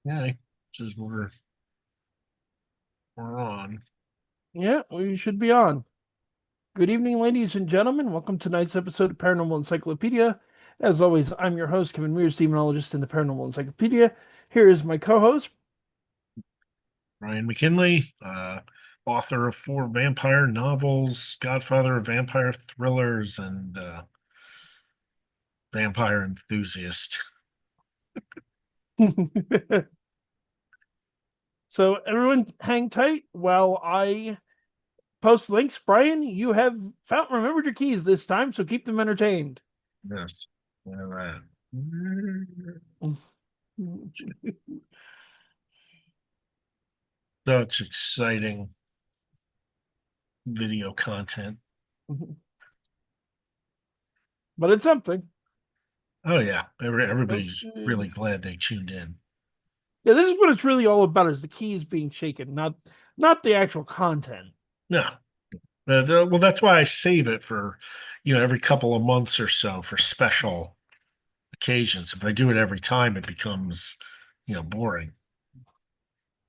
Yeah, this is we're on. Yeah, we should be on. Good evening, ladies and gentlemen. Welcome to tonight's episode of Paranormal Encyclopedia. As always, I'm your host, Kevin Mears, demonologist in the Paranormal Encyclopedia. Here is my co-host. Ryan McKinley, author of four vampire novels, godfather of vampire thrillers, and vampire enthusiast. So everyone hang tight while I post links. Brian, you have found remembered your keys this time, so keep them entertained. Yes. All right. Such exciting video content. But it's something. Oh yeah, everybody's really Yeah, glad they tuned in. this is what it's really all about: is the keys being shaken, not the actual content. Yeah. Well, that's why I save it for, every couple of months or so for special occasions. If I do it every time, it becomes, boring.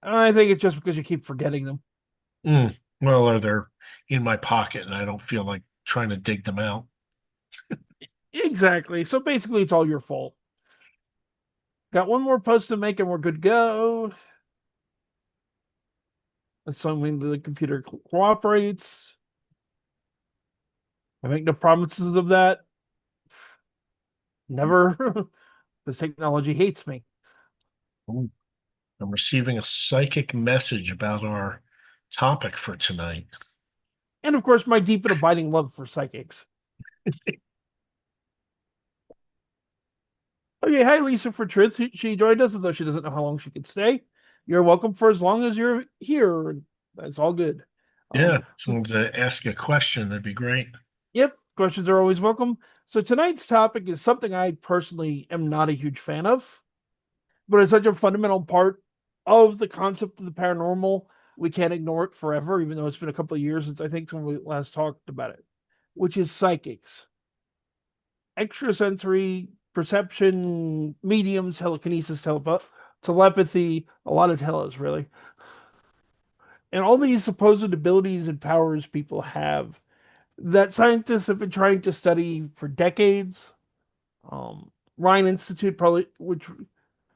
I think it's just because you keep forgetting them. Well, or they're in my pocket and I don't feel like trying to dig them out. Exactly. So basically, it's all your fault. Got one more post to make and we're good to go. Assuming the computer cooperates. I make no promises of that. Never. This technology hates me. Ooh, I'm receiving a psychic message about our topic for tonight. And of course, my deep and abiding love for psychics. Okay, hi Lisa for Truth. She joined us, although she doesn't know how long she could stay. You're welcome for as long as you're here. That's all good. Yeah, So someone to ask a question, that'd be great. yep, questions are always welcome. So tonight's topic is something I personally am not a huge fan of, but it's such a fundamental part of the concept of the paranormal. We can't ignore it forever, even though it's been a couple of years since I think when we last talked about it, which is psychics, extrasensory perception, mediums, telekinesis, telepathy, a lot of teles, really. And all these supposed abilities and powers people have that scientists have been trying to study for decades. Ryan Institute, probably, which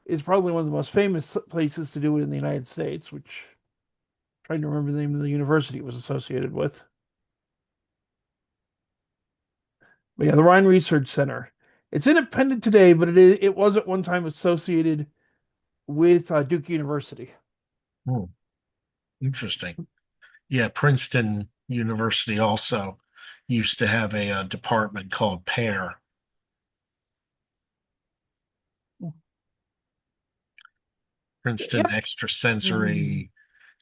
is probably one of the most famous places to do it in the United States, which I'm trying to remember the name of the university it was associated with. But yeah, the Ryan Research Center. It's independent today, but it was at one time associated with Duke University. Hmm, interesting. Yeah, Princeton University also used to have a, department called PAIR, Princeton Yeah. Extrasensory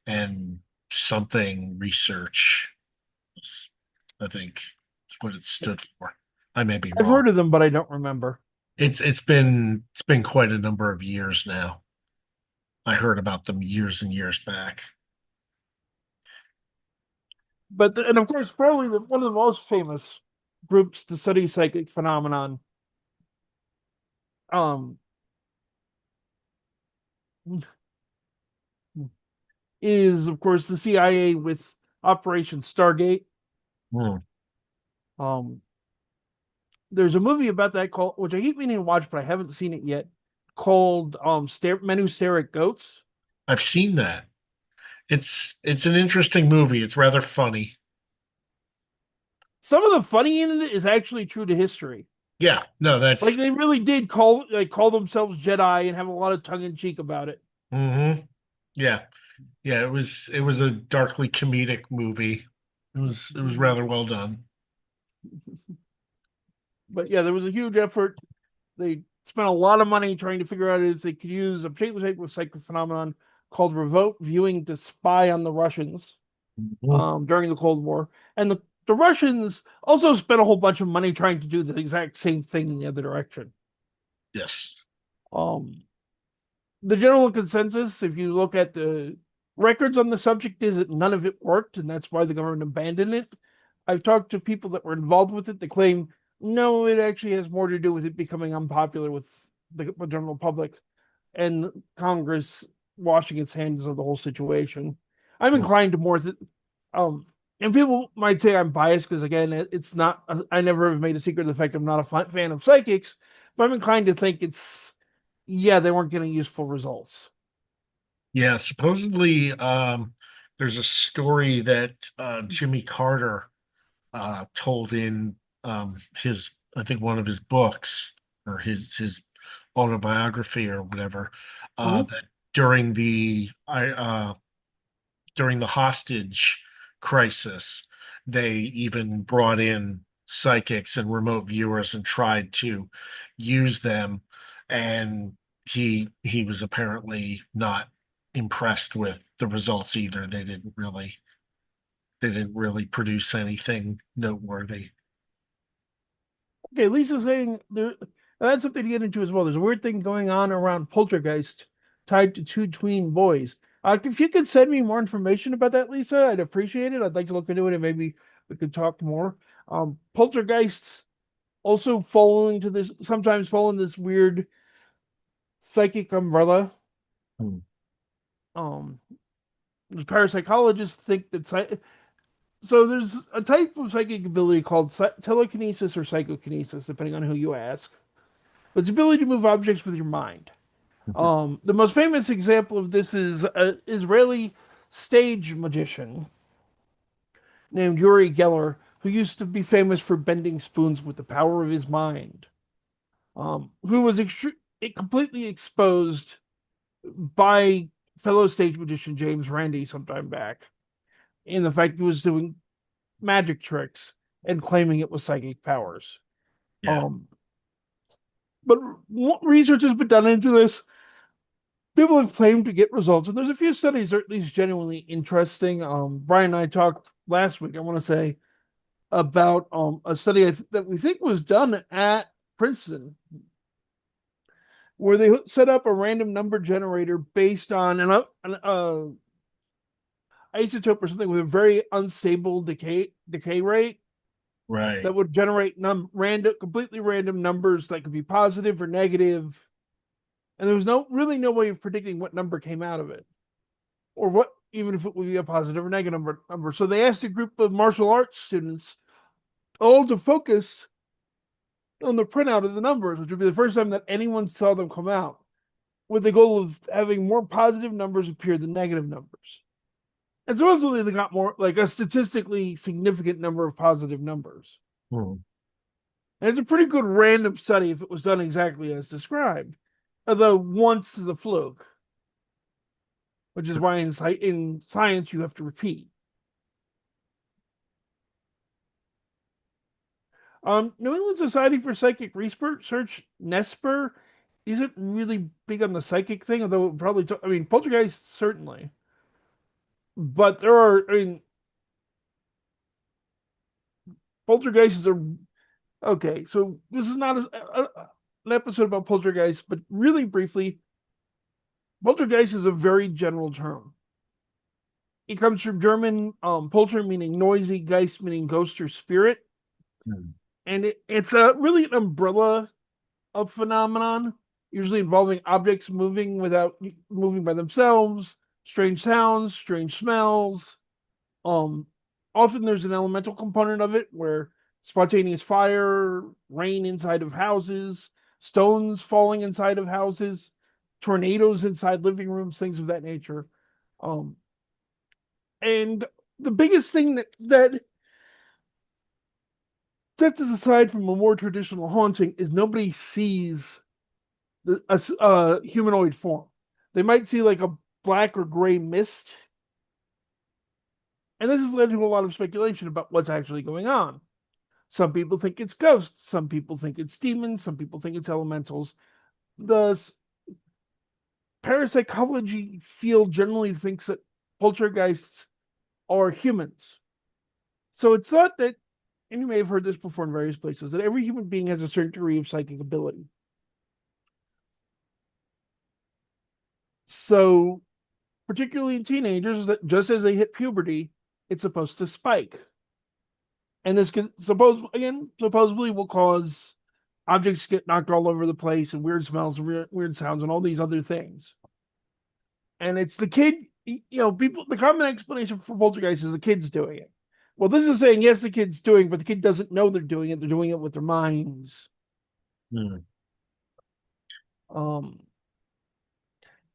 and something research, I think is what it stood for. I may be I've wrong. heard of them, but I don't remember. It's been quite a number of years now. I heard about them years and years back. And of course, probably one of the most famous groups to study psychic phenomenon um, is, of course, the CIA with Operation Stargate. Hmm. Um, there's a movie about that called, which I keep meaning to watch, but I haven't seen it yet, called Men Who Stare at Goats. I've seen that. It's an interesting movie. It's rather funny. Some of the funny in it is actually true to history. Yeah, no, Like that's they really did call themselves Jedi and have a lot of tongue in cheek about it. yeah. Yeah, it was a darkly comedic movie. It was rather well done. But yeah, there was a huge effort. They spent a lot of money trying to figure out if they could use a particular type of psychic phenomenon called remote viewing to spy on the Russians Mhm. during the Cold War. And the Russians also spent a whole bunch of money trying to do the exact same thing in the other direction. Yes. Um, the general consensus, if you look at the records on the subject, is that none of it worked, and that's why the government abandoned it. I've talked to people that were involved with it. They claim no, it actually has more to do with it becoming unpopular with the general public and Congress washing its hands of the whole situation. I'm inclined to more, um, and people might say I'm biased because again, it's not. I never have made a secret of the fact I'm not a fan of psychics, but I'm inclined to think it's yeah, they weren't getting useful results. Yeah, supposedly there's a story that Jimmy Carter told in his, I think, one of his books or his autobiography or whatever, Mm-hmm. that during the hostage crisis, they even brought in psychics and remote viewers and tried to use them, and he was apparently not impressed with the results either. They didn't really produce anything noteworthy. Okay, Lisa's saying there. That's something to get into as well. There's a weird thing going on around poltergeist tied to two tween boys. If you could send me more information about that, Lisa, I'd appreciate it. I'd like to look into it and maybe we could talk more. Poltergeists also fall into this, sometimes fall in this weird psychic umbrella. Hmm. Um, Parapsychologists think that so there's a type of psychic ability called telekinesis or psychokinesis, depending on who you ask. But it's the ability to move objects with your mind. The most famous example of this is an Israeli stage magician named Yuri Geller, who used to be famous for bending spoons with the power of his mind, who was completely exposed by fellow stage magician James Randi sometime back in the fact he was doing magic tricks and claiming it was psychic powers. Yeah. Um, but research has been done into this. People have claimed to get results, and there's a few studies that are at least genuinely interesting. Brian and I talked last week, I want to say, about a study that we think was done at Princeton, where they set up a random number generator based on an isotope or something with a very unstable decay rate Right. that would generate completely random numbers that could be positive or negative, and there was no way of predicting what number came out of it, or what even if it would be a positive or negative number. So they asked a group of martial arts students all to focus on the printout of the numbers, which would be the first time that anyone saw them come out, with the goal of having more positive numbers appear than negative numbers. And supposedly they got more like a statistically significant number of positive numbers. Hmm. And it's a pretty good random study if it was done exactly as described. Although once is a fluke, which is why in science you have to repeat. New England Society for Psychic Research, NESPER, isn't really big on the psychic thing, although probably, I mean, poltergeists certainly. But there are, I mean, poltergeists are, okay, so this is not an episode about poltergeists, but really briefly, poltergeist is a very general term. It comes from German polter meaning noisy, geist meaning ghost or spirit. Hmm. And it's a really an umbrella of phenomenon, usually involving objects moving by themselves, strange sounds, strange smells. Um, Often there's an elemental component of it where spontaneous fire, rain inside of houses, stones falling inside of houses, tornadoes inside living rooms, things of that nature. Um, and the biggest thing that sets us aside from a more traditional haunting is nobody sees a humanoid form. They might see like a black or gray mist, and this has led to a lot of speculation about what's actually going on. Some people think it's ghosts, some people think it's demons, some people think it's elementals. The parapsychology field generally thinks that poltergeists are humans. So it's thought that, and you may have heard this before in various places, that every human being has a certain degree of psychic ability. So particularly in teenagers, that just as they hit puberty, it's supposed to spike. And this can supposedly will cause objects get knocked all over the place, and weird smells, and weird sounds, and all these other things. And it's the kid, people. The common explanation for poltergeist is the kid's doing it. Well, this is saying yes, the kid's doing, but the kid doesn't know they're doing it. They're doing it with their minds. Hmm. Um,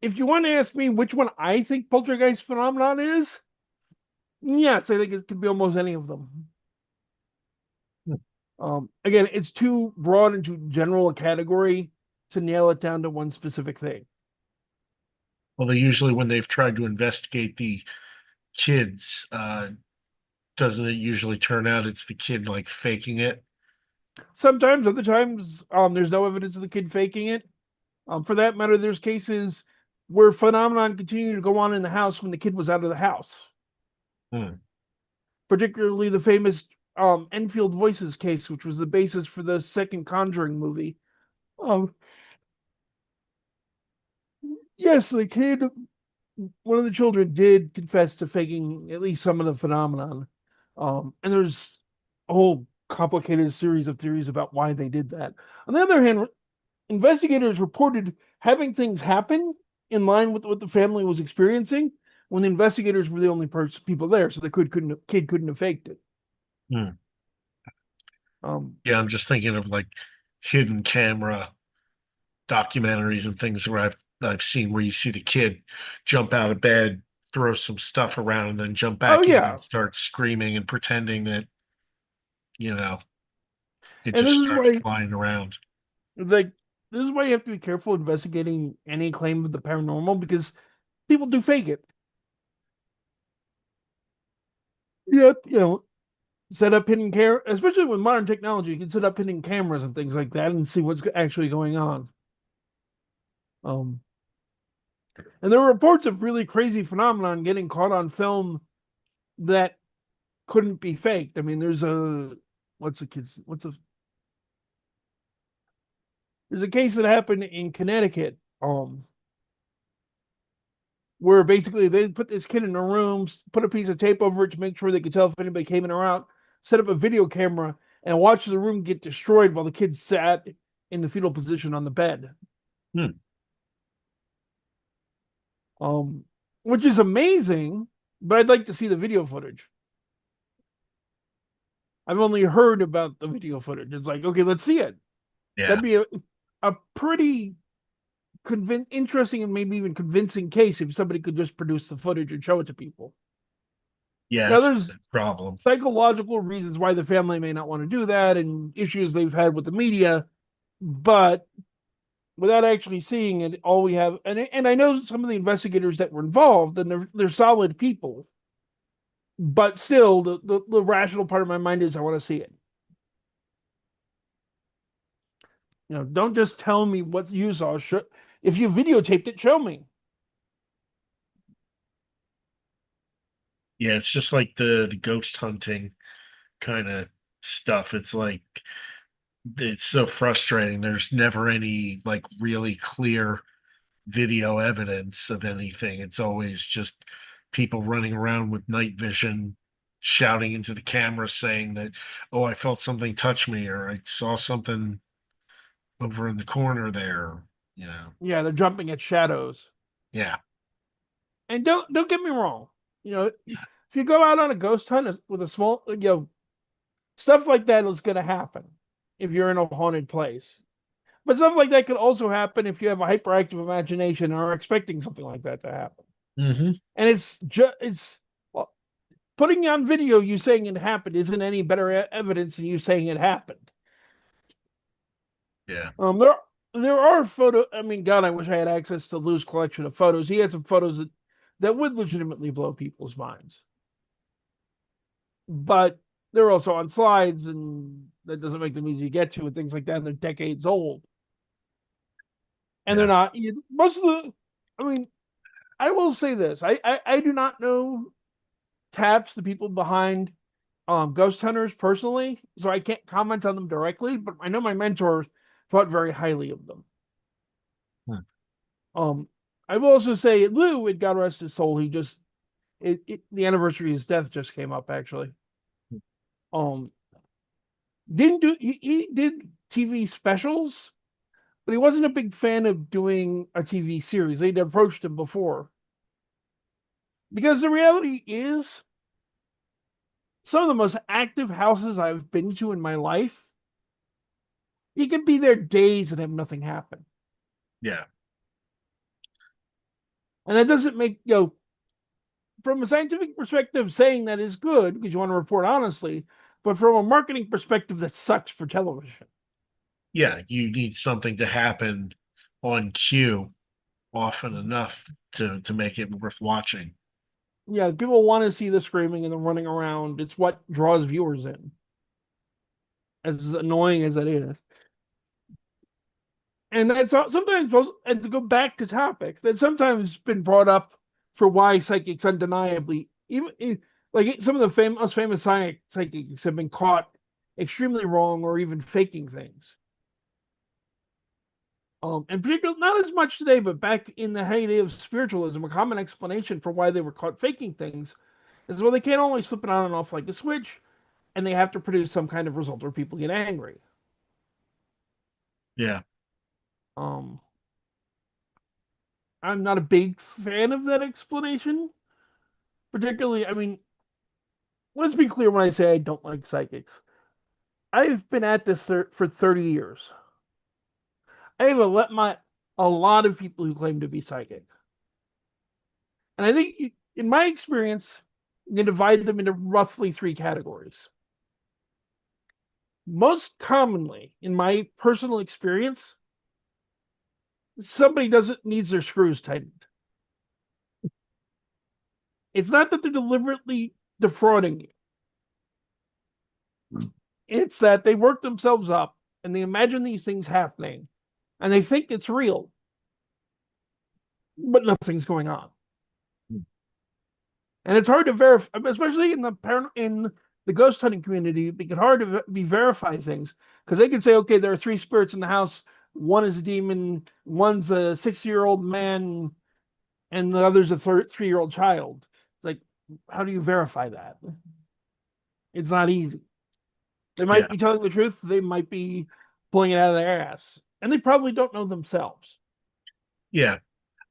if you want to ask me which one I think poltergeist phenomenon is, yes, I think it could be almost any of them. Again, it's too broad and too general a category to nail it down to one specific thing. Well, they usually, when they've tried to investigate the kids, doesn't it usually turn out it's the kid like faking it? Sometimes, other times, there's no evidence of the kid faking it. For that matter, there's cases where phenomenon continued to go on in the house when the kid was out of the house. Hmm. Particularly the famous Enfield Voices case, which was the basis for the second Conjuring movie. Um, yes, the kid, one of the children, did confess to faking at least some of the phenomenon. And there's a whole complicated series of theories about why they did that. On the other hand, investigators reported having things happen in line with what the family was experiencing when the investigators were the only people there, so the kid couldn't have faked it. Hmm. Um, Yeah, I'm just thinking of like hidden camera documentaries and things where I've seen where you see the kid jump out of bed, throw some stuff around, and then jump oh back in yeah, and start screaming and pretending that, you know, it and just this is starts why, flying around. like, this is why you have to be careful investigating any claim of the paranormal because people do fake it. Yeah, set up hidden camera, especially with modern technology. You can set up hidden cameras and things like that and see what's actually going on. Um, and there were reports of really crazy phenomenon getting caught on film that couldn't be faked. I mean, what's a there's a case that happened in Connecticut, where basically they put this kid in a room, put a piece of tape over it to make sure they could tell if anybody came in or out, set up a video camera, and watch the room get destroyed while the kid sat in the fetal position on the bed. Hmm. Um, which is amazing, but I'd like to see the video footage. I've only heard about the video footage. It's like, okay, let's see it. Yeah. That'd be a pretty interesting and maybe even convincing case if somebody could just produce the footage and show it to people. Now, Yes, there's the problem. psychological reasons why the family may not want to do that and issues they've had with the media, but without actually seeing it, all we have, and I know some of the investigators that were involved, and they're solid people, but still, the rational part of my mind is I want to see it. Don't just tell me what you saw. If you videotaped it, show me. Yeah, it's just like the ghost hunting kind of stuff. It's like it's so frustrating. There's never any like really clear video evidence of anything. It's always just people running around with night vision, shouting into the camera saying that, oh, I felt something touch me, or I saw something over in the corner there. You know, Yeah, they're jumping at shadows. yeah, And don't get me wrong. If you go out on a ghost hunt with a small, stuff like that is going to happen if you're in a haunted place. But stuff like that could also happen if you have a hyperactive imagination or are expecting something like that to happen. hmm, And it's well, putting on video you saying it happened isn't any better evidence than you saying it happened. yeah, There are photo. I mean, God, I wish I had access to Lou's collection of photos. He had some photos that would legitimately blow people's minds, but they're also on slides, and that doesn't make them easy to get to, and things like that. And they're decades old, and they're yeah, not most of the. I mean, I will say this: I do not know Taps, the people behind Ghost Hunters personally, so I can't comment on them directly. But I know my mentor thought very highly of them. hmm, Um, I will also say Lou, it God rest his soul, he just the anniversary of his death just came up actually. Um, Didn't do he did TV specials, but he wasn't a big fan of doing a TV series. They'd approached him before. Because the reality is, some of the most active houses I've been to in my life, you could be there days and have nothing happen. Yeah. And that doesn't make, from a scientific perspective, saying that is good because you want to report honestly, but from a marketing perspective, that sucks for television. Yeah. You need something to happen on cue often enough to make it worth watching. Yeah, people want to see the screaming and the running around. It's what draws viewers in, as annoying as it is. And that's sometimes, and to go back to topic, that's sometimes been brought up for why psychics undeniably, like some of the most famous psychics have been caught extremely wrong or even faking things. And particularly not as much today, but back in the heyday of spiritualism, a common explanation for why they were caught faking things is well, they can't always flip it on and off like a switch, and they have to produce some kind of result or people get angry. Yeah. Um, I'm not a big fan of that explanation, particularly. I mean, let's be clear when I say I don't like psychics. I've been at this for 30 years. I have let my a lot of people who claim to be psychic, and I think in my experience, you can divide them into roughly three categories. Most commonly, in my personal experience, somebody doesn't needs their screws tightened. It's not that they're deliberately defrauding you. It's that they work themselves up and they imagine these things happening and they think it's real, but nothing's going on. And it's hard to verify, especially in the ghost hunting community. It becomes hard to be verify things because they can say, okay, there are three spirits in the house. One is a demon, one's a 6-year-old man, and the other's a 3-year-old child. It's like, how do you verify that? It's not easy. They Yeah. might be telling the truth. They might be pulling it out of their ass, and they probably don't know themselves. Yeah.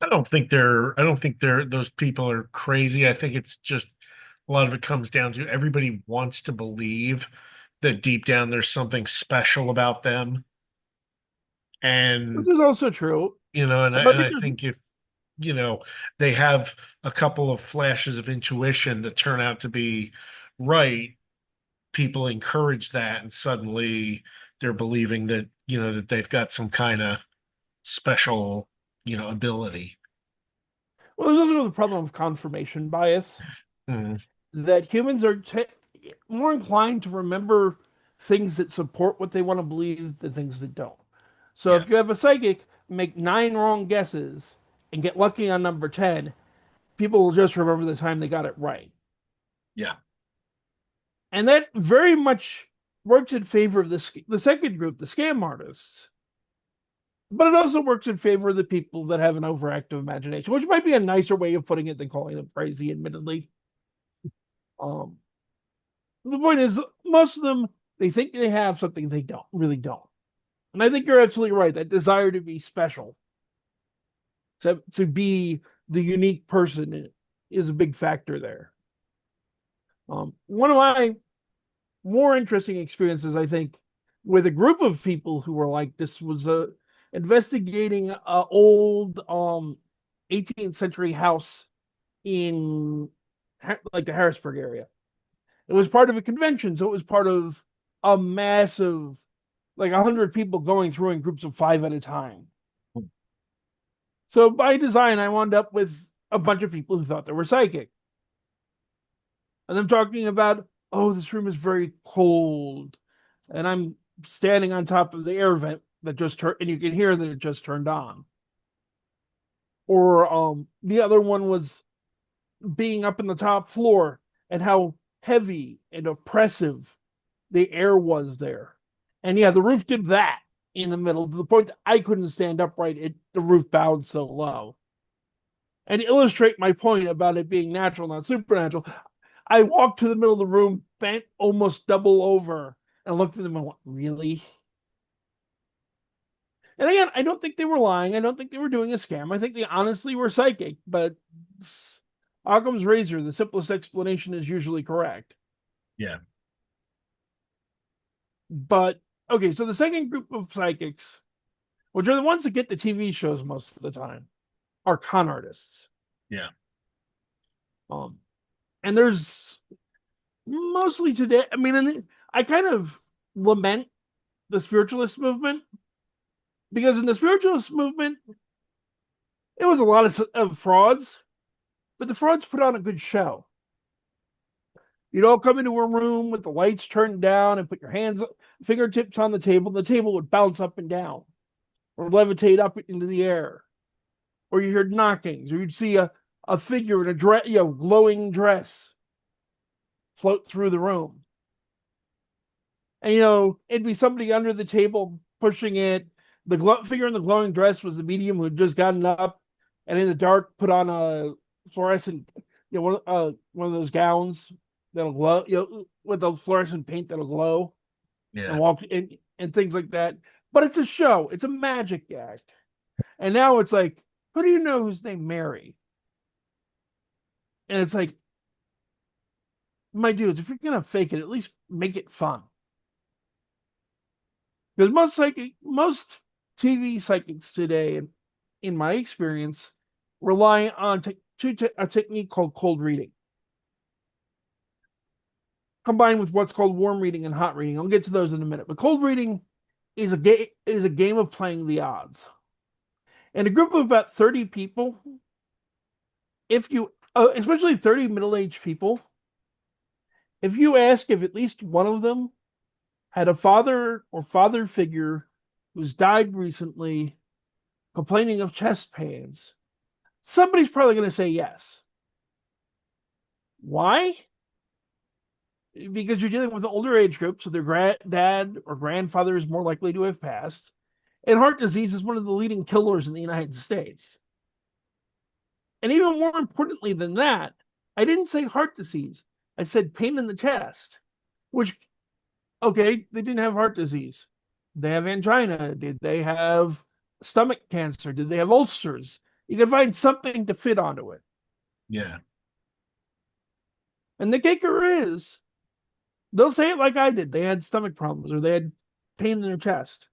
I don't think those people are crazy. I think it's just a lot of it comes down to everybody wants to believe that deep down there's something special about them. Which And is also true. But I and think I there's think if you know they have a couple of flashes of intuition that turn out to be right, people encourage that and suddenly they're believing that that they've got some kind of special ability. well, there's also the problem of confirmation bias Mm, that humans are more inclined to remember things that support what they want to believe than things that don't. So yeah. if you have a psychic make 9 wrong guesses and get lucky on number 10, people will just remember the time they got it right. Yeah. And that very much works in favor of the second group, the scam artists. But it also works in favor of the people that have an overactive imagination, which might be a nicer way of putting it than calling them crazy, admittedly. Um, the point is, most of them, they think they have something they don't. And I think you're absolutely right. That desire to be special, to be the unique person, is a big factor there. One of my more interesting experiences, I think, with a group of people who were like this was investigating a old 18th century house in like the Harrisburg area. It was part of a convention, so it was part of a massive, like 100 people going through in groups of 5 at a time. So by design, I wound up with a bunch of people who thought they were psychic, and I'm talking about, oh, this room is very cold, and I'm standing on top of the air vent that just turned, and you can hear that it just turned on. Or the other one was being up in the top floor and how heavy and oppressive the air was there. And yeah, the roof did that in the middle to the point that I couldn't stand upright. The roof bowed so low. And to illustrate my point about it being natural, not supernatural, I walked to the middle of the room, bent almost double over, And I looked at them and went, really? And again, I don't think they were lying. I don't think they were doing a scam. I think they honestly were psychic, but Occam's razor, the simplest explanation is usually correct. Yeah. But okay, so the second group of psychics, which are the ones that get the TV shows most of the time, are con artists. Yeah. Um, and there's mostly today. I mean, and I kind of lament the spiritualist movement because in the spiritualist movement, it was a lot of frauds, but the frauds put on a good show. You'd all come into a room with the lights turned down and put your hands, fingertips on the table. The table would bounce up and down or levitate up into the air. Or you heard knockings, or you'd see a figure in a dress, glowing dress float through the room. And it'd be somebody under the table pushing it. The figure in the glowing dress was the medium who had just gotten up and in the dark put on a fluorescent, one of those gowns that'll glow, with the fluorescent paint that'll glow and Yeah. walk in and things like that. But it's a show, it's a magic act. And now it's like, who do you know who's named Mary? And it's like, my dudes, if you're gonna fake it, at least make it fun. Because most TV psychics today, in my experience, rely on a technique called cold reading, combined with what's called warm reading and hot reading. I'll get to those in a minute. But cold reading is a game of playing the odds. And a group of about 30 people, if you, especially 30 middle-aged people, if you ask if at least one of them had a father or father figure who's died recently complaining of chest pains, somebody's probably going to say yes. Why? Because you're dealing with an older age group, so their dad or grandfather is more likely to have passed. And heart disease is one of the leading killers in the United States. And even more importantly than that, I didn't say heart disease. I said pain in the chest, which, okay, they didn't have heart disease. They have angina. Did they have stomach cancer? Did they have ulcers? You can find something to fit onto it. Yeah. And the kicker is, they'll say it like I did. They had stomach problems or they had pain in their chest.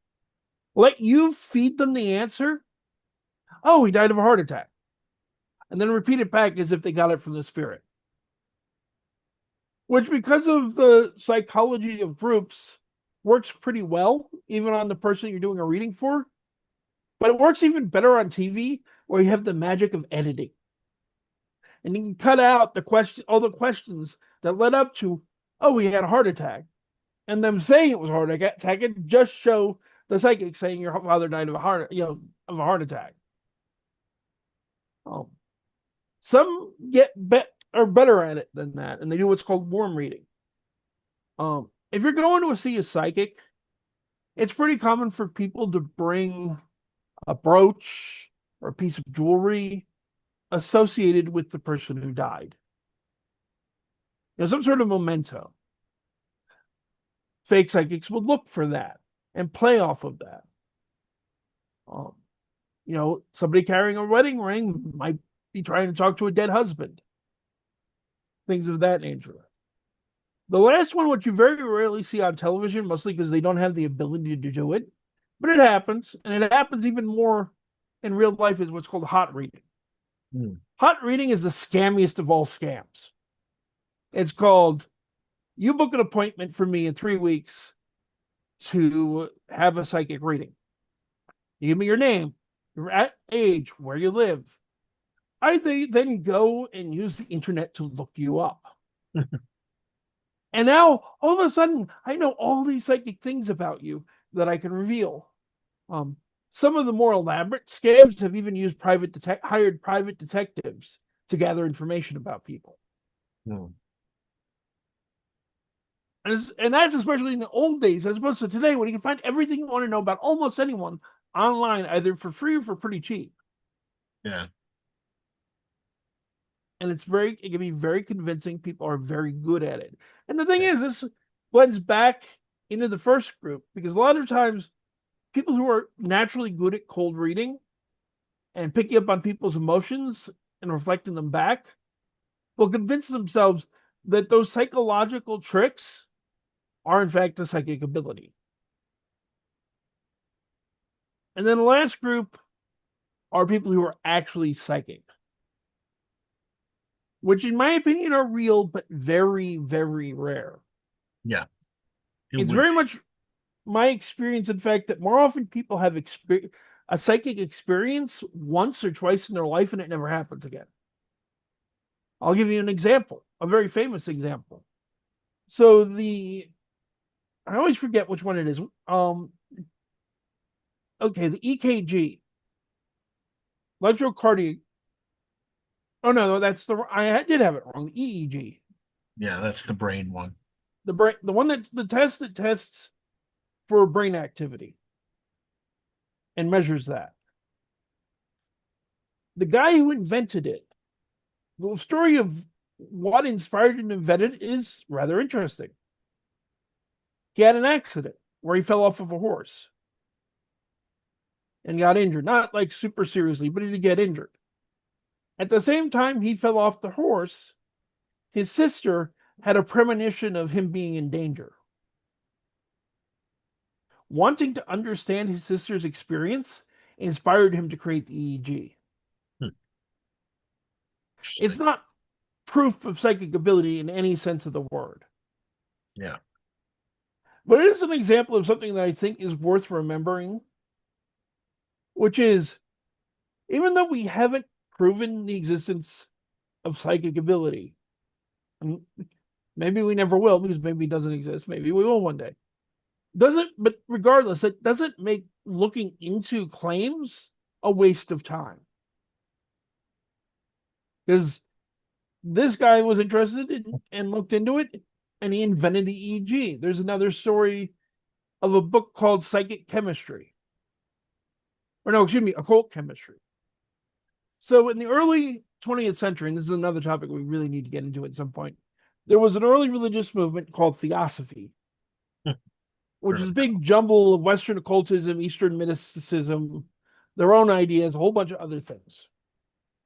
Let you feed them the answer. Oh, he died of a heart attack. And then repeat it back as if they got it from the spirit. Which, because of the psychology of groups, works pretty well, even on the person you're doing a reading for. But it works even better on TV, where you have the magic of editing. And you can cut out all the questions that led up to, oh, he had a heart attack. And them saying it was a heart attack, and just show the psychic saying your father died of a heart attack. Some are better at it than that, and they do what's called warm reading. If you're going to see a psychic, it's pretty common for people to bring a brooch or a piece of jewelry associated with the person who died. Some sort of memento. Fake psychics would look for that and play off of that. Somebody carrying a wedding ring might be trying to talk to a dead husband. Things of that nature. The last one, which you very rarely see on television, mostly because they don't have the ability to do it, but it happens, and it happens even more in real life, is what's called hot reading. Hot reading is the scammiest of all scams. It's called, you book an appointment for me in 3 weeks to have a psychic reading. You give me your name, your age, where you live. I then go and use the internet to look you up. And now, all of a sudden, I know all these psychic things about you that I can reveal. Some of the more elaborate scams have even used hired private detectives to gather information about people. Hmm. And that's especially in the old days, as opposed to today, when you can find everything you want to know about almost anyone online, either for free or for pretty cheap. Yeah. And it can be very convincing. People are very good at it. And the thing is, this blends back into the first group because a lot of times people who are naturally good at cold reading and picking up on people's emotions and reflecting them back will convince themselves that those psychological tricks are in fact a psychic ability. And then the last group are people who are actually psychic, which in my opinion are real but very, very rare. Yeah, it It's would very be. much my experience, in fact, that more often people have a psychic experience once or twice in their life and it never happens again. I'll give you an example, a very famous example. So I always forget which one it is. Okay, the EKG, electrocardiography. Oh no, that's I did have it wrong. The EEG, Yeah, that's the brain one. the one that the test that tests for brain activity and measures that. The guy who invented it, the story of what inspired and invented it is rather interesting. He had an accident where he fell off of a horse and got injured. Not like super seriously, but he did get injured. At the same time he fell off the horse, his sister had a premonition of him being in danger. Wanting to understand his sister's experience inspired him to create the EEG. Hmm, It's interesting. not proof of psychic ability in any sense of the word, Yeah. but it is an example of something that I think is worth remembering, which is even though we haven't proven the existence of psychic ability, and maybe we never will because maybe it doesn't exist, maybe we will one day. Doesn't, but regardless, it doesn't make looking into claims a waste of time because this guy was interested in and looked into it and he invented the EEG. There's another story of a book called Psychic Chemistry. Or no, excuse me, Occult Chemistry. So in the early 20th century, and this is another topic we really need to get into at some point, there was an early religious movement called Theosophy, which Heard is of a that. big jumble of Western occultism, Eastern mysticism, their own ideas, a whole bunch of other things.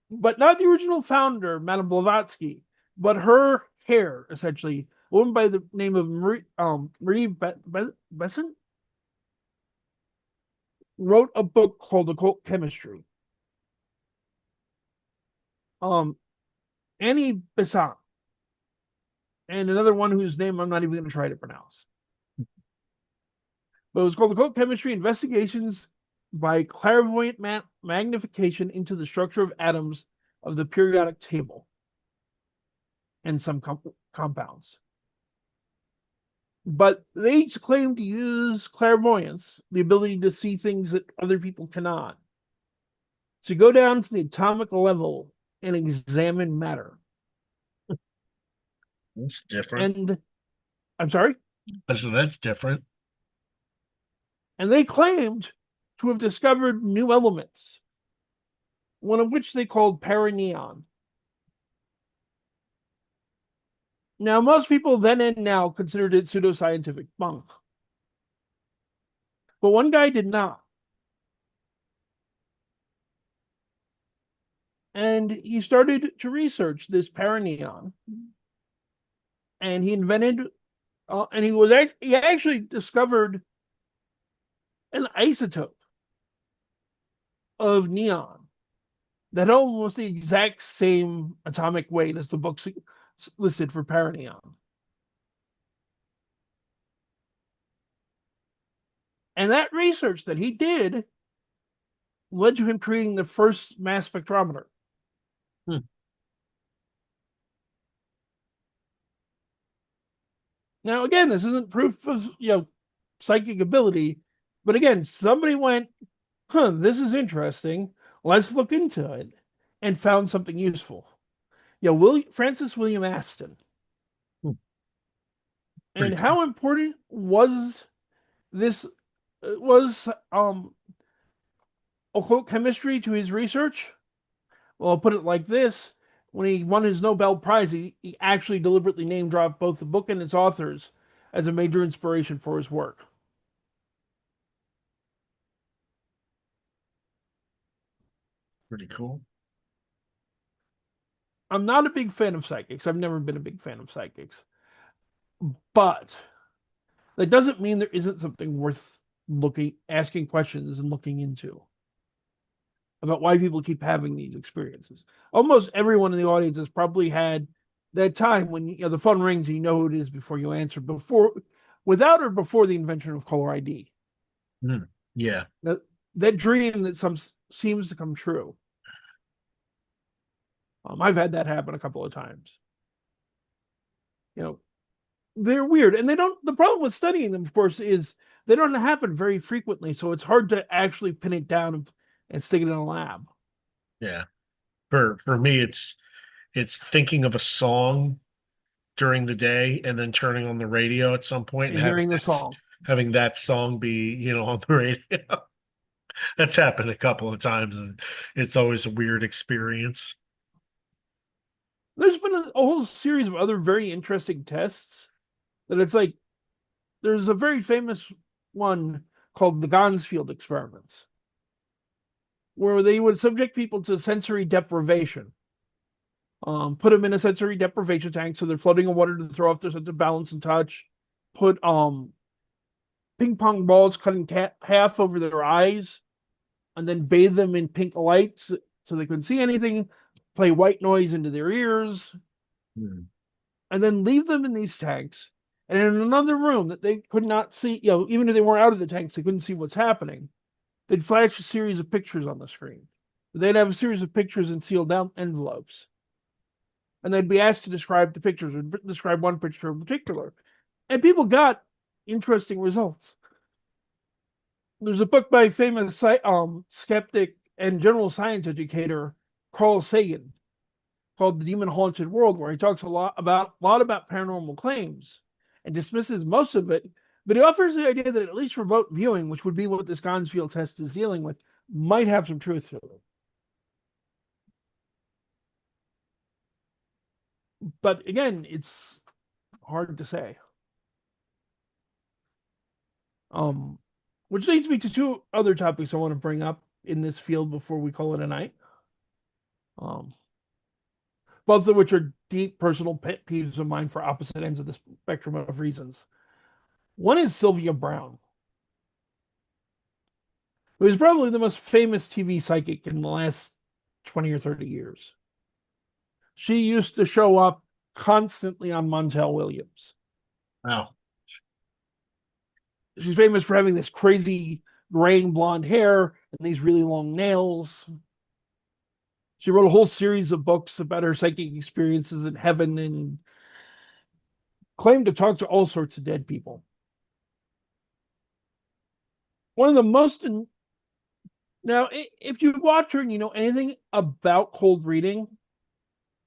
But not the original founder, Madame Blavatsky, but her hair, essentially, a woman by the name of Marie Besson, wrote a book called Occult Chemistry. Um, Annie Besant, and another one whose name I'm not even going to try to pronounce. But it was called Occult Chemistry Investigations by Clairvoyant Magnification into the Structure of Atoms of the Periodic Table and some compounds. But they each claim to use clairvoyance, the ability to see things that other people cannot, to go down to the atomic level and examine matter. That's different. And I'm sorry, So that's different. and they claimed to have discovered new elements, one of which they called paraneon. Now, most people then and now considered it pseudoscientific bunk, but one guy did not. And he started to research this paraneon, and he invented, and he actually discovered an isotope of neon that had almost the exact same atomic weight as the books listed for paraneon. And that research that he did led to him creating the first mass spectrometer. Hmm, Now, again, this isn't proof of psychic ability, but again, somebody went, "Huh, this is interesting. Let's look into it," and found something useful. Francis William Aston. hmm, And pretty cool. how important was this? Was occult chemistry to his research? Well, I'll put it like this: when he won his Nobel Prize, he actually deliberately name dropped both the book and its authors as a major inspiration for his work. Pretty cool. I'm not a big fan of psychics. I've never been a big fan of psychics. But that doesn't mean there isn't something worth asking questions and looking into about why people keep having these experiences. Almost everyone in the audience has probably had that time when the phone rings and you know who it is before you answer, without or before the invention of caller ID. Hmm. Yeah. That that dream that some seems to come true. I've had that happen a couple of times. You know, they're weird, and they don't. The problem with studying them, of course, is they don't happen very frequently, so it's hard to actually pin it down and stick it in a lab. Yeah. For me, it's thinking of a song during the day and then turning on the radio at some point And and hearing the song. having that song be, on the radio. That's happened a couple of times, and it's always a weird experience. There's been a whole series of other very interesting tests that it's like there's a very famous one called the Gansfield experiments, where they would subject people to sensory deprivation. Put them in a sensory deprivation tank so they're floating in water to throw off their sense of balance and touch. Put ping pong balls cut in half over their eyes, and then bathe them in pink lights so they couldn't see anything. Play white noise into their ears, Hmm. and then leave them in these tanks. And in another room that they could not see, even if they weren't out of the tanks, they couldn't see what's happening. They'd flash a series of pictures on the screen. They'd have a series of pictures in sealed down envelopes. And they'd be asked to describe the pictures or describe one picture in particular. And people got interesting results. There's a book by famous skeptic and general science educator Carl Sagan called The Demon Haunted World, where he talks a lot about paranormal claims and dismisses most of it, but he offers the idea that at least remote viewing, which would be what this Gansfield test is dealing with, might have some truth to it. But again, it's hard to say. Um, which leads me to two other topics I want to bring up in this field before we call it a night. Um, both of which are deep personal pet peeves of mine for opposite ends of the spectrum of reasons. One is Sylvia Browne, who is probably the most famous TV psychic in the last 20 or 30 years. She used to show up constantly on Montel Williams. Wow. She's famous for having this crazy graying blonde hair and these really long nails. She wrote a whole series of books about her psychic experiences in heaven and claimed to talk to all sorts of dead people. One of the most now, if you watch her and you know anything about cold reading,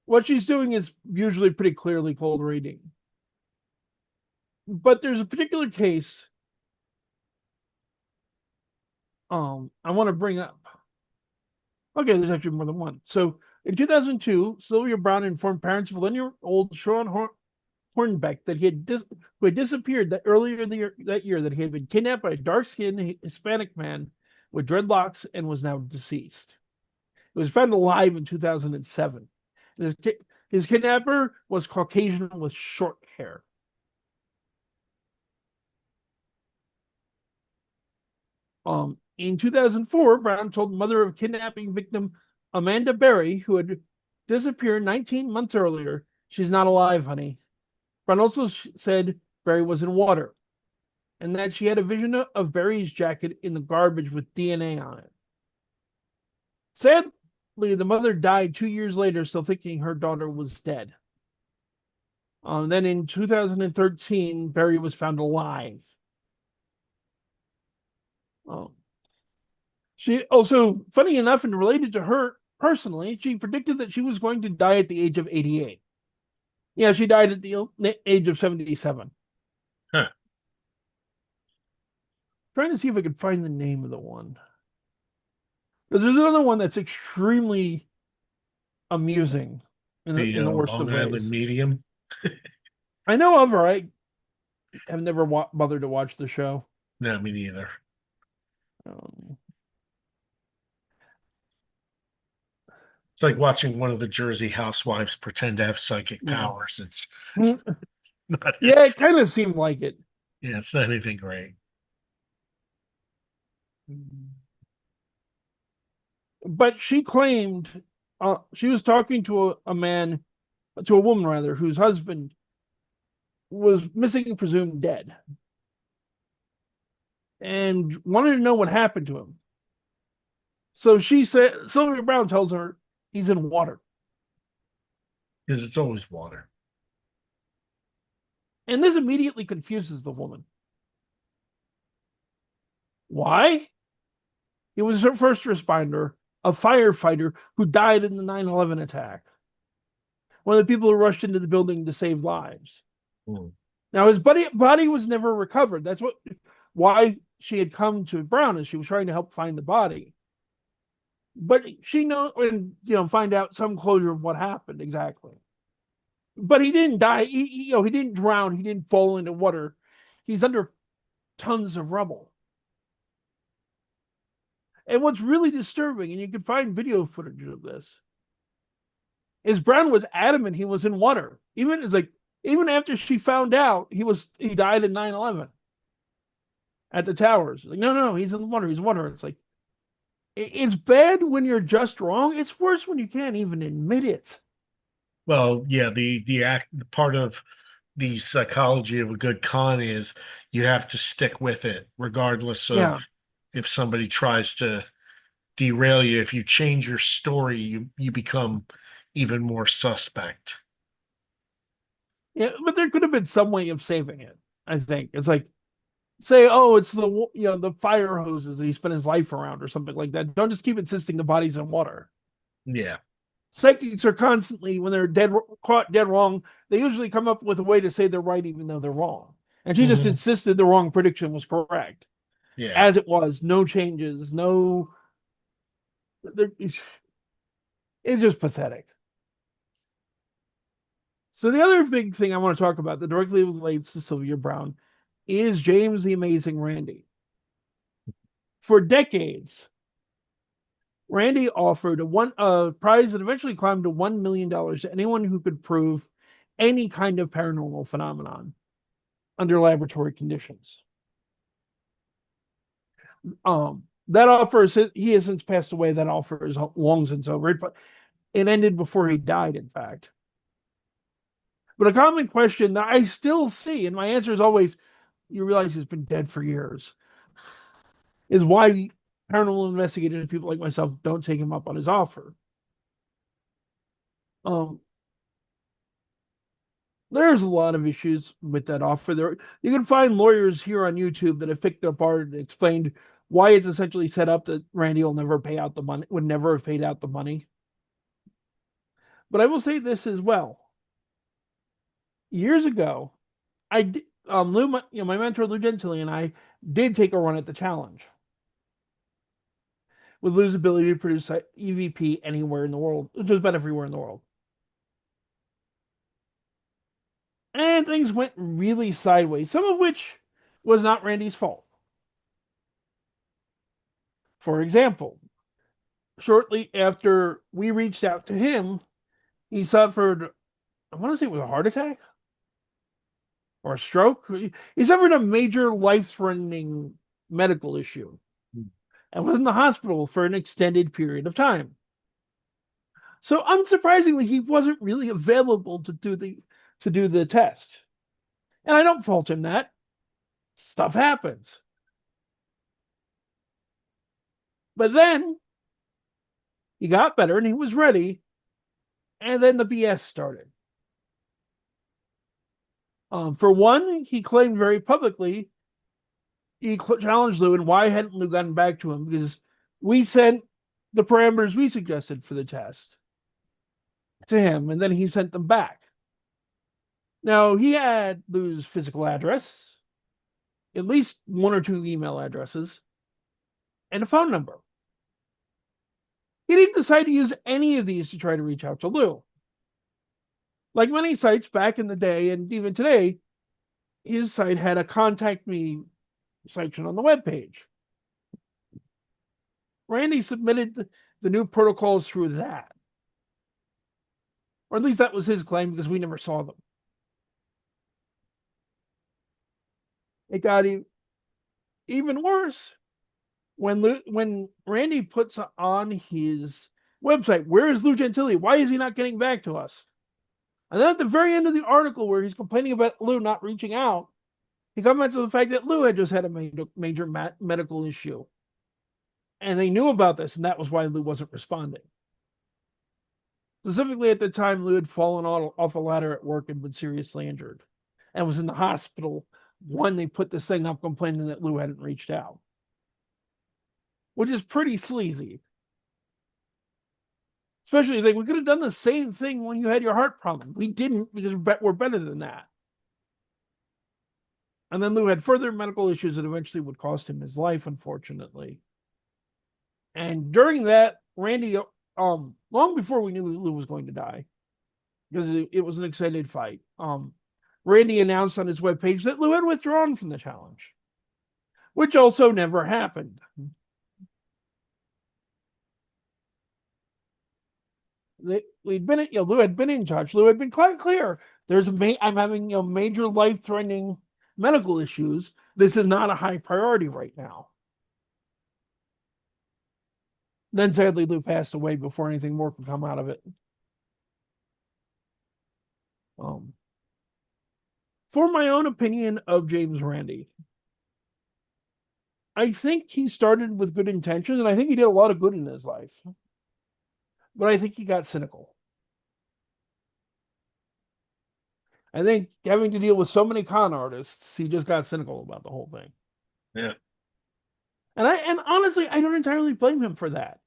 what she's doing is usually pretty clearly cold reading. But there's a particular case I want to bring up. Okay, there's actually more than one. So in 2002, Sylvia Browne informed parents of 11-year-old Sean Hornbeck that who had disappeared that year that he had been kidnapped by a dark-skinned Hispanic man with dreadlocks and was now deceased. He was found alive in 2007. And his kidnapper was Caucasian with short hair. In 2004, Brown told mother of kidnapping victim Amanda Berry, who had disappeared 19 months earlier, she's not alive, honey. Brown also said Berry was in water and that she had a vision of Berry's jacket in the garbage with DNA on it. Sadly, the mother died 2 years later, still thinking her daughter was dead. Then in 2013, Berry was found alive. She also, funny enough, and related to her personally, she predicted that she was going to die at the age of 88. Yeah, she died at the age of 77. Huh. Trying to see if I could find the name of the one. Because there's another one that's extremely amusing in The the worst Long of Island ways. Medium. I know of her. I've never bothered to watch the show. No, me neither. Um, It's like watching one of the Jersey housewives pretend to have psychic yeah. powers. It's not it. Yeah, it kind of seemed like it. Yeah, it's not anything great. But she claimed she was talking to a man, to a woman rather, whose husband was missing, presumed dead, and wanted to know what happened to him. So she said, Sylvia Brown tells her he's in water. Because it's always water. And this immediately confuses the woman. Why? He was her first responder, a firefighter who died in the 9/11 attack, one of the people who rushed into the building to save lives. Hmm. Now his body was never recovered. That's why she had come to Brown, as she was trying to help find the body. But she know and find out some closure of what happened exactly. But he didn't die. He didn't drown. He didn't fall into water. He's under tons of rubble. And what's really disturbing, and you can find video footage of this, is Brown was adamant he was in water. Even after she found out he died in 9/11 at the towers. Like, no, he's in the water. He's in water. It's like it's bad when you're just wrong. It's worse when you can't even admit it. Well, yeah, the act part of the psychology of a good con is you have to stick with it, regardless of Yeah. if somebody tries to derail you. If you change your story, you become even more suspect. Yeah, but there could have been some way of saving it. I think it's like say, oh, it's the fire hoses that he spent his life around or something like that. Don't just keep insisting the body's in water. Yeah. Psychics are constantly, when they're caught dead wrong, they usually come up with a way to say they're right even though they're wrong. And she just Hmm. insisted the wrong prediction was correct, Yeah. as it was, no changes, no. It's just pathetic. So the other big thing I want to talk about that directly relates to Sylvia Brown is James the Amazing Randi. For decades, Randi offered a prize that eventually climbed to $1 million to anyone who could prove any kind of paranormal phenomenon under laboratory conditions. That offer he has since passed away. That offer is long since over, but it ended before he died, in fact. But a common question that I still see, and my answer is always, you realize he's been dead for years, is why paranormal investigators and people like myself don't take him up on his offer. Um, there's a lot of issues with that offer. There, you can find lawyers here on YouTube that have picked it apart and explained why it's essentially set up that Randi will never pay out the money, would never have paid out the money. But I will say this as well. Years ago, Lou, my mentor Lou Gentili and I did take a run at the challenge with Lou's ability to produce EVP anywhere in the world, just about everywhere in the world. And things went really sideways, some of which was not Randi's fault. For example, shortly after we reached out to him, he suffered, I want to say it was a heart attack or a stroke. He suffered a major life threatening medical issue and was in the hospital for an extended period of time. So unsurprisingly, he wasn't really available to do the test. And I don't fault him that. Stuff happens. But then he got better and he was ready. And then the BS started. For one, he claimed very publicly he challenged Lou, and why hadn't Lou gotten back to him? Because we sent the parameters we suggested for the test to him, and then he sent them back. Now, he had Lou's physical address, at least one or two email addresses, and a phone number. He didn't decide to use any of these to try to reach out to Lou. Like many sites back in the day, and even today, his site had a contact me section on the webpage. Randi submitted the new protocols through that. Or at least that was his claim because we never saw them. It got even worse when Randi puts on his website, "Where is Lou Gentili? Why is he not getting back to us?" And then at the very end of the article, where he's complaining about Lou not reaching out, he comments on the fact that Lou had just had a major medical issue. And they knew about this, and that was why Lou wasn't responding. Specifically, at the time, Lou had fallen off a ladder at work and been seriously injured and was in the hospital when they put this thing up complaining that Lou hadn't reached out, which is pretty sleazy. Especially, he's like, we could have done the same thing when you had your heart problem. We didn't because we're better than that. And then Lou had further medical issues that eventually would cost him his life, unfortunately. And during that, Randi, long before we knew Lou was going to die, because it was an extended fight, Randi announced on his webpage that Lou had withdrawn from the challenge, which also never happened. We'd been, Lou had been in touch. Lou had been quite clear. I'm having major life-threatening medical issues. This is not a high priority right now. Then sadly, Lou passed away before anything more could come out of it. For my own opinion of James Randi, I think he started with good intentions, and I think he did a lot of good in his life. But I think he got cynical. I think having to deal with so many con artists, he just got cynical about the whole thing. Yeah. And honestly, I don't entirely blame him for that.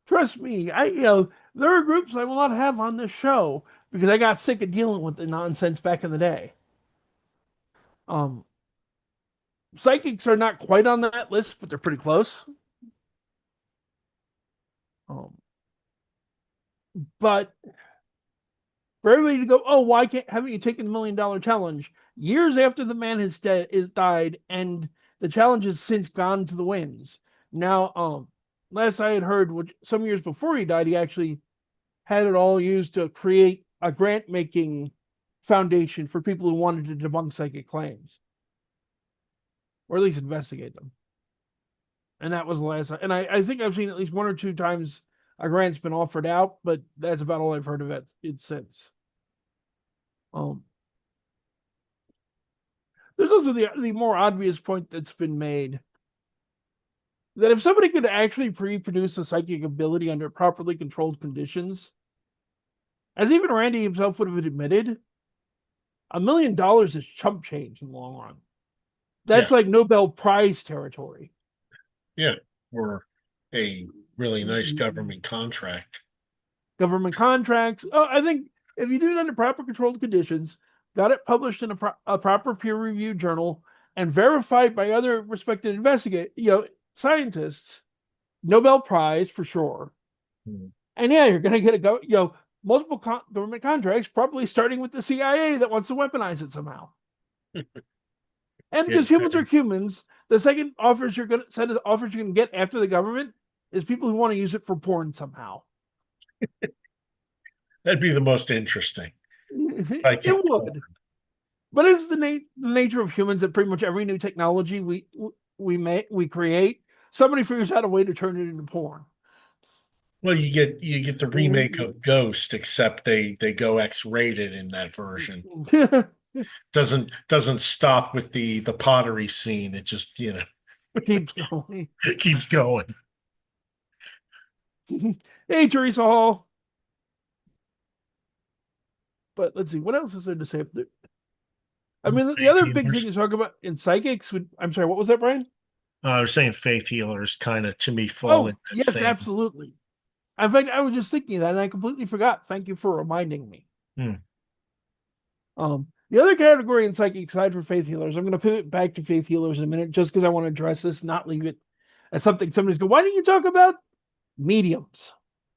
Trust me, there are groups I will not have on this show because I got sick of dealing with the nonsense back in the day. Psychics are not quite on that list, but they're pretty close. But for everybody to go, oh, why haven't you taken the $1 million challenge? Years after the man has died, and the challenge has since gone to the winds. Now, last I had heard, which some years before he died, he actually had it all used to create a grant-making foundation for people who wanted to debunk psychic claims, or at least investigate them. And that was the last. And I think I've seen at least one or two times a grant's been offered out, but that's about all I've heard of it since. There's also the more obvious point that's been made that if somebody could actually reproduce a psychic ability under properly controlled conditions, as even Randi himself would have admitted, $1 million is chump change in the long run. That's like Nobel Prize territory. Yeah, or a really nice government contract. Government contracts. Oh, I think if you do it under proper controlled conditions, got it published in a proper peer-reviewed journal, and verified by other respected scientists, Nobel Prize for sure. Hmm. And yeah, you're going to get multiple government contracts, probably starting with the CIA that wants to weaponize it somehow. And because humans are humans, the second set of offers you're going to get after the government is people who want to use it for porn somehow. That'd be the most interesting. It would. But it's the nature of humans that pretty much every new technology we create, somebody figures out a way to turn it into porn. Well, you get the remake of Ghost, except they go X-rated in that version. Doesn't stop with the pottery scene. It just keeps going. keeps going. Hey, Teresa Hall. But let's see, what else is there to say? I mean, the other big thing to talk about in psychics I'm sorry, what was that, Brian? I was saying faith healers kind of, to me, fall in that yes, same. Absolutely. In fact, I was just thinking that and I completely forgot. Thank you for reminding me. The other category in psychic, aside for faith healers, I'm going to pivot back to faith healers in a minute just because I want to address this, not leave it as something somebody's go, why didn't you talk about mediums?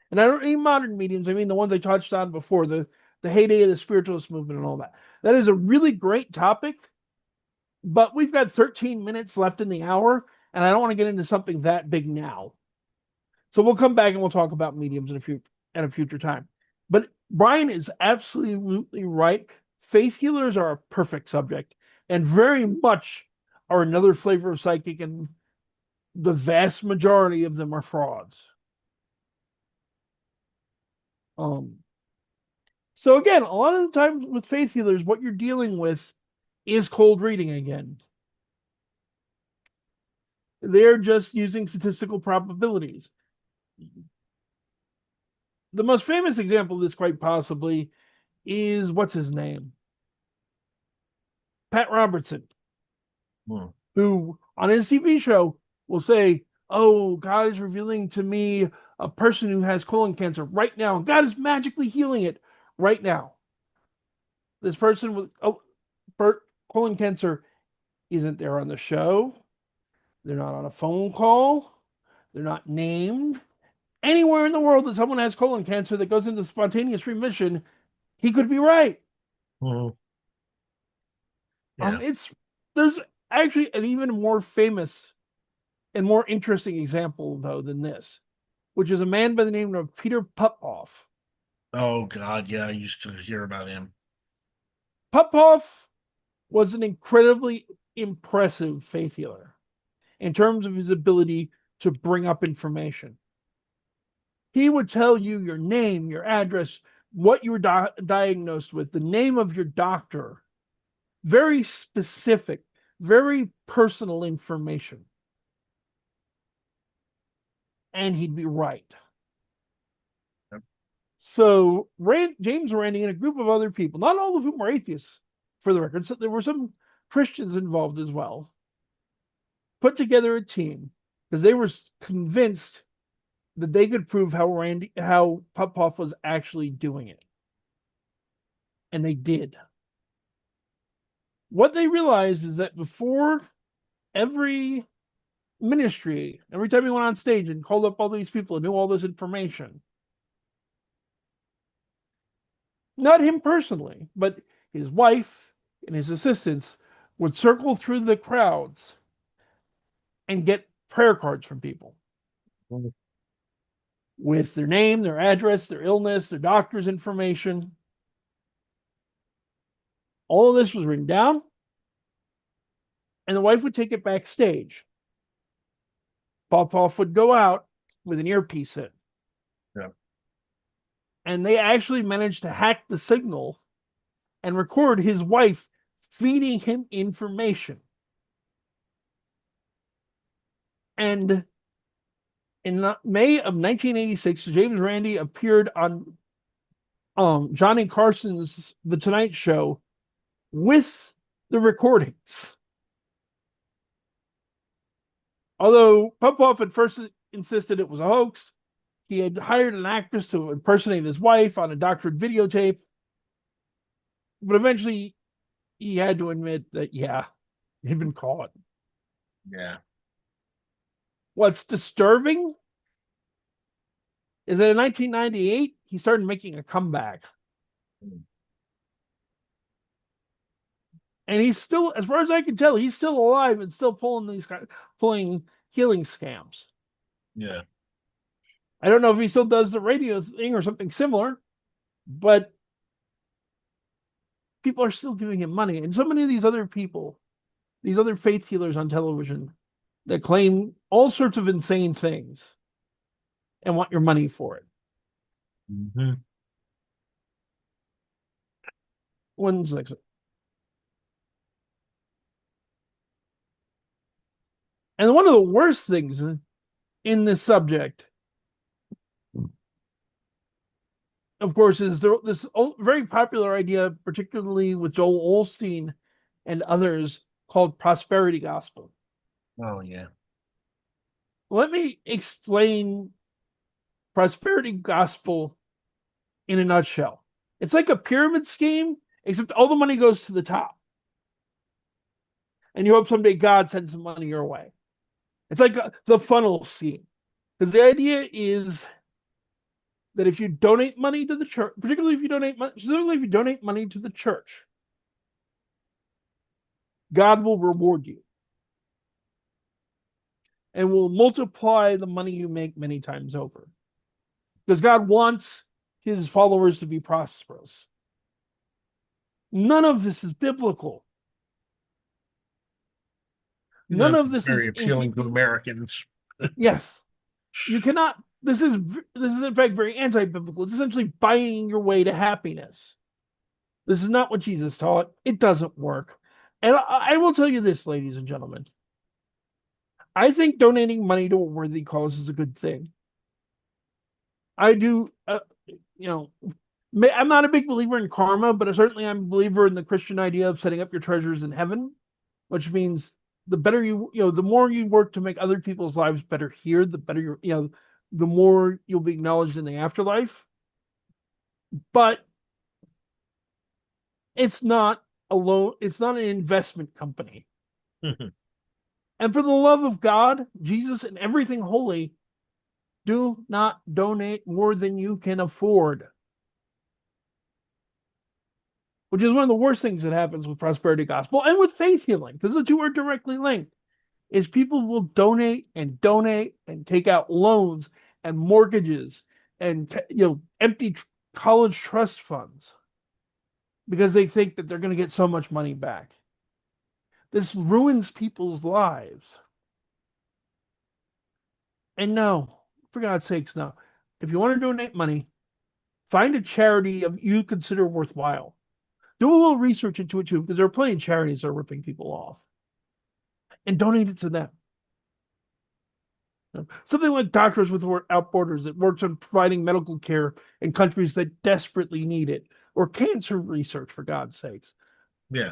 And I don't mean modern mediums. I mean the ones I touched on before, the heyday of the spiritualist movement and all that. That is a really great topic, but we've got 13 minutes left in the hour, and I don't want to get into something that big now. So we'll come back and we'll talk about mediums at a future time. But Brian is absolutely right. Faith healers are a perfect subject, and very much are another flavor of psychic, and the vast majority of them are frauds. Um, so again, a lot of the times with faith healers, what you're dealing with is cold reading again. They're just using statistical probabilities. The most famous example of this, quite possibly, is what's his name? Pat Robertson, Hmm. who on his TV show will say, "Oh, God is revealing to me a person who has colon cancer right now. God is magically healing it right now." This person with colon cancer isn't there on the show. They're not on a phone call. They're not named. Anywhere in the world that someone has colon cancer that goes into spontaneous remission, he could be right. Hmm. Yeah. It's there's actually an even more famous and more interesting example though than this, which is a man by the name of Peter Popoff. Oh God, yeah, I used to hear about him. Popoff was an incredibly impressive faith healer in terms of his ability to bring up information. He would tell you your name, your address, what you were diagnosed with, the name of your doctor, very specific, very personal information. And he'd be right. Yep. So James Randi and a group of other people, not all of whom were atheists, for the record, so there were some Christians involved as well, put together a team because they were convinced that they could prove how Popoff was actually doing it, and they did. What they realized is that before every ministry, every time he went on stage and called up all these people and knew all this information, not him personally, but his wife and his assistants would circle through the crowds and get prayer cards from people Hmm. with their name, their address, their illness, their doctor's information. All of this was written down, and the wife would take it backstage. Popoff would go out with an earpiece in, Yeah. and they actually managed to hack the signal and record his wife feeding him information. And in May of 1986, James Randi appeared on Johnny Carson's The Tonight Show with the recordings. Although Popoff at first insisted it was a hoax, he had hired an actress to impersonate his wife on a doctored videotape. But eventually, he had to admit that, yeah, he'd been caught. Yeah. What's disturbing is that in 1998, he started making a comeback. Hmm. And he's still, as far as I can tell, he's still alive and still pulling healing scams. Yeah. I don't know if he still does the radio thing or something similar, but people are still giving him money. And so many of these other people, these other faith healers on television that claim all sorts of insane things and want your money for it. Hmm. When's next? And one of the worst things in this subject, of course, is this very popular idea, particularly with Joel Osteen and others, called prosperity gospel. Oh yeah. Let me explain prosperity gospel in a nutshell. It's like a pyramid scheme, except all the money goes to the top. And you hope someday God sends some money your way. It's like the funnel scheme. Because the idea is that if you donate money to the church, particularly if you donate money to the church, God will reward you and will multiply the money you make many times over. Because God wants his followers to be prosperous. None of this is biblical. No, None of it's this is very in appealing to keeping. Americans. Yes, you cannot. This is in fact very anti-biblical. It's essentially buying your way to happiness. This is not what Jesus taught. It doesn't work. And I will tell you this, ladies and gentlemen. I think donating money to a worthy cause is a good thing. I do, you know, I'm not a big believer in karma, but certainly I'm a believer in the Christian idea of setting up your treasures in heaven, which means the better the more you work to make other people's lives better here, the better the more you'll be acknowledged in the afterlife. But it's not alone. It's not an investment company. And for the love of God, Jesus, and everything holy, do not donate more than you can afford, which is one of the worst things that happens with prosperity gospel and with faith healing, because the two are directly linked. Is people will donate and take out loans and mortgages and empty college trust funds because they think that they're going to get so much money back. This ruins people's lives. And no, for God's sakes, no. If you want to donate money, find a charity of you consider worthwhile. Do a little research into it too, because there are plenty of charities that are ripping people off, and donate it to them. Something like Doctors Without Borders that works on providing medical care in countries that desperately need it, or cancer research, for God's sakes. Yeah.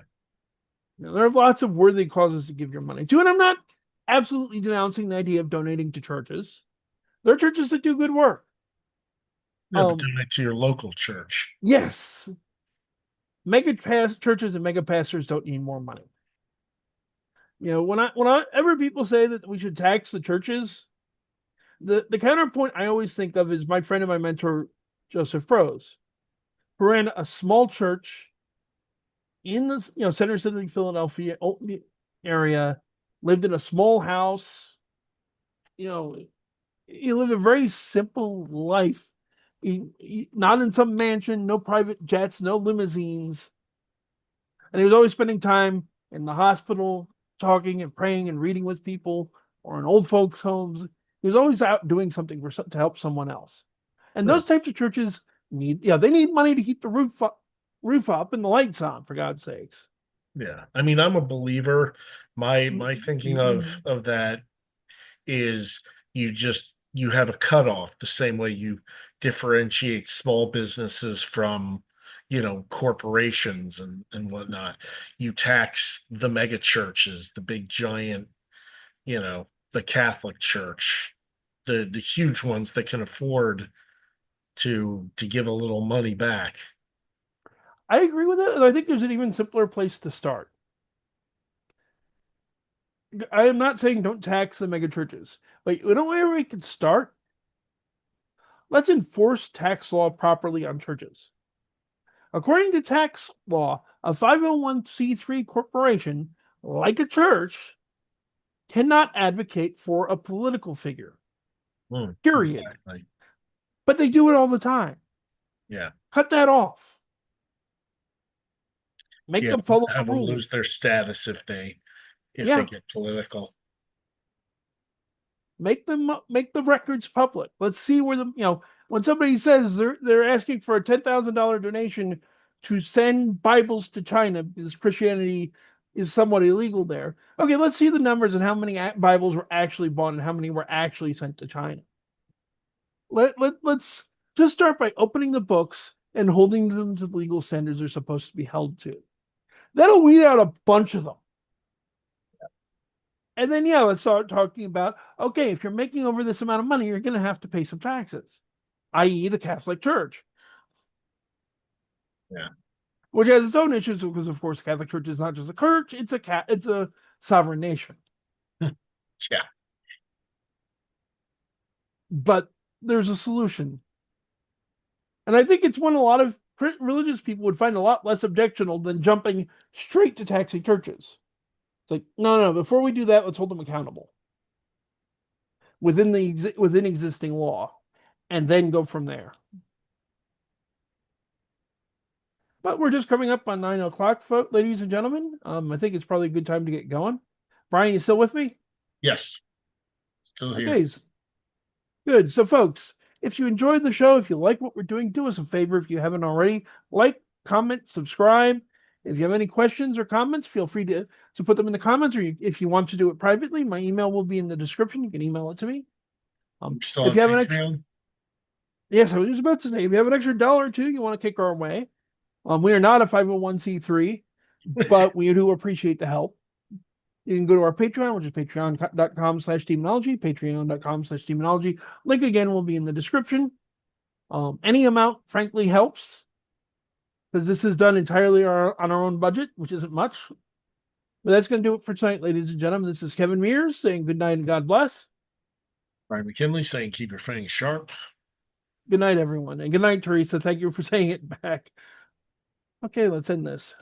There are lots of worthy causes to give your money to, and I'm not absolutely denouncing the idea of donating to churches. There are churches that do good work. Yeah, but donate to your local church. Yes, churches and mega pastors don't need more money. Whenever people say that we should tax the churches, the counterpoint I always think of is my friend and my mentor, Joseph Rose, who ran a small church in the Center City, Philadelphia area, lived in a small house. He lived a very simple life. Not in some mansion, no private jets, no limousines. And he was always spending time in the hospital, talking and praying and reading with people, or in old folks' homes. He was always out doing something to help someone else. And Huh. those types of churches they need money to keep the roof up and the lights on, for God's sakes. Yeah. I mean, I'm a believer. My thinking of that is you have a cutoff the same way you differentiate small businesses from, corporations and whatnot. You tax the mega churches, the big giant, the Catholic Church, the huge ones that can afford to give a little money back. I agree with it, and I think there's an even simpler place to start. I am not saying don't tax the mega churches, but where we could start? Let's enforce tax law properly on churches. According to tax law, a 501c3 corporation, like a church, cannot advocate for a political figure, period. Exactly. But they do it all the time. Yeah. Cut that off. Make Yeah. them follow the Have them rules. lose their status if they Yeah, get political. make the records public. Let's see where when somebody says they're asking for a $10,000 donation to send Bibles to China because Christianity is somewhat illegal there. Okay, let's see the numbers and how many Bibles were actually bought and how many were actually sent to China. Let's just start by opening the books and holding them to the legal standards they're supposed to be held to. That'll weed out a bunch of them. And then, let's start talking about okay, if you're making over this amount of money, you're going to have to pay some taxes, i.e., the Catholic Church, Yeah. which has its own issues because, of course, the Catholic Church is not just a church; it's a sovereign nation. Yeah. But there's a solution, and I think it's one a lot of religious people would find a lot less objectionable than jumping straight to taxing churches. It's like, no, no, before we do that, let's hold them accountable within existing law, and then go from there. But we're just coming up on 9 o'clock, ladies and gentlemen. I think it's probably a good time to get going. Brian, you still with me? Yes, still here. Okay, good. So, folks, if you enjoyed the show, if you like what we're doing, do us a favor if you haven't already. Like, comment, subscribe. If you have any questions or comments, feel free to put them in the comments, or if you want to do it privately, my email will be in the description. You can email it to me. I'm still If on you have an extra, Patreon. yes, I was just about to say, if you have an extra dollar or two you want to kick our way, we are not a 501c3, but we do appreciate the help. You can go to our Patreon, which is patreon.com/demonology, patreon.com/demonology. Link again will be in the description. Any amount, frankly, helps because this is done entirely on our own budget, which isn't much. But that's going to do it for tonight, ladies and gentlemen. This is Kevin Mears saying good night and God bless. Brian McKinley saying keep your fangs sharp. Good night, everyone. And good night, Teresa. Thank you for saying it back. Okay, let's end this.